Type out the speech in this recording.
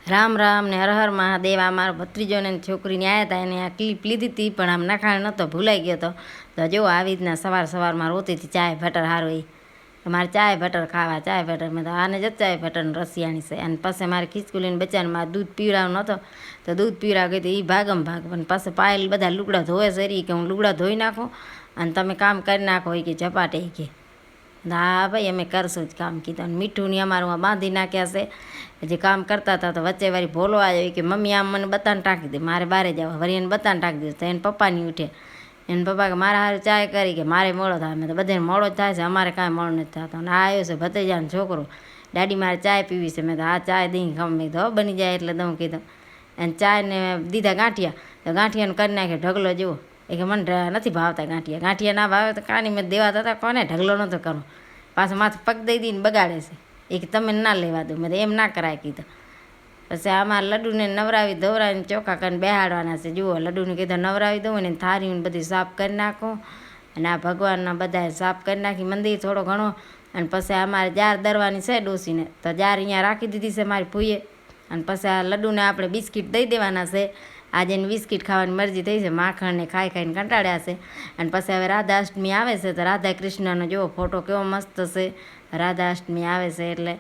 રામ રામ ને હર હર મહાદેવ. આ મારો ભત્રીજો ને છોકરીને આવ્યા હતા, એને આ ક્લિપ લીધી હતી, પણ આમ નખાણ નહોતો, ભૂલાઈ ગયો હતો. તો જો આવી રીતના સવારમાં રોતી હતી ચાય ભટર હારો એ મારે ચાય ભટર ખાવા, ચાય ભટર મેં તો આને જ ચાય ભટરનું રસિયાણી છે. અને પછી મારે ખીચકુલીને બચ્ચાને મારે દૂધ પીવડાવ નહોતો, તો દૂધ પીવડાવ ગઈ હતી એ ભાગમ ભાગ. પણ પછી પાયલ બધા લુગડા ધોવે સરી કે હું લુગડા ધોઈ નાખું અને તમે કામ કરી નાખો કે ઝપાટે કે હા ભાઈ અમે કરશું જ કામ કીધું. મીઠું ને અમારું બાંધી નાખ્યા છે. જે કામ કરતા હતા તો વચ્ચે વારી ભોલો આવ્યો કે મમ્મી આમ મને બતાને ટાંકી દે, મારે બહાર જવા. વળી એને બતાને ટાંકી દીધું તો એને પપ્પાની ઉઠે. એને પપ્પા કે મારા હારે ચાય કરી કે મારે મોડો થાય. મેં તો બધાને મોડો જ થાય છે, અમારે કાંઈ મોડો નથી થતો. અને આ આવ્યો છે ભત્રીજાનો છોકરો, દાદી મારે ચાય પીવી છે. મેં તો આ ચાય દઈ ખમ કીધું બની જાય એટલે દઉં કીધું. અને ચાયને દીધા ગાંઠિયા, તો ગાંઠિયાને કરી નાખ્યો ઢગલો જુઓ. એ કે મને નથી ભાવતા ગાંઠિયા, ગાંઠિયા ના ભાવે તો કાની મેં દેવા હતા કોને ઢગલો નહોતો કરવો. પાછો માથે પગ દઈ દઈને બગાડે છે. એ કે તમે ના લેવા દો. મેં એમ ના કરાય કીધું. પછી આમાં લડ્ડુને નવરાવી ધોવરાવીને ચોખા કરીને બેહાડવાના છે. જુઓ લડ્ડુને કીધું નવરાવી દઉં ને થારીને બધી સાફ કરી નાખું. અને આ ભગવાનના બધા સાફ કરી નાખી મંદિર થોડો ઘણો. અને પછી અમારે જાર દરવાની છે ડોસીને, તો જાર અહીંયા રાખી દીધી છે મારી ભૂઈએ. અને પછી આ લડ્ડુને આપણે બિસ્કિટ દઈ દેવાના છે. આજે એને બિસ્કિટ ખાવાની મરજી થઈ છે, માખણને ખાઈ ખાઈને કંટાળ્યા છે. અને પછી હવે રાધા અષ્ટમી આવે છે, તો રાધા કૃષ્ણનો જેવો ફોટો કેવો મસ્ત છે. રાધા અષ્ટમી આવે છે એટલે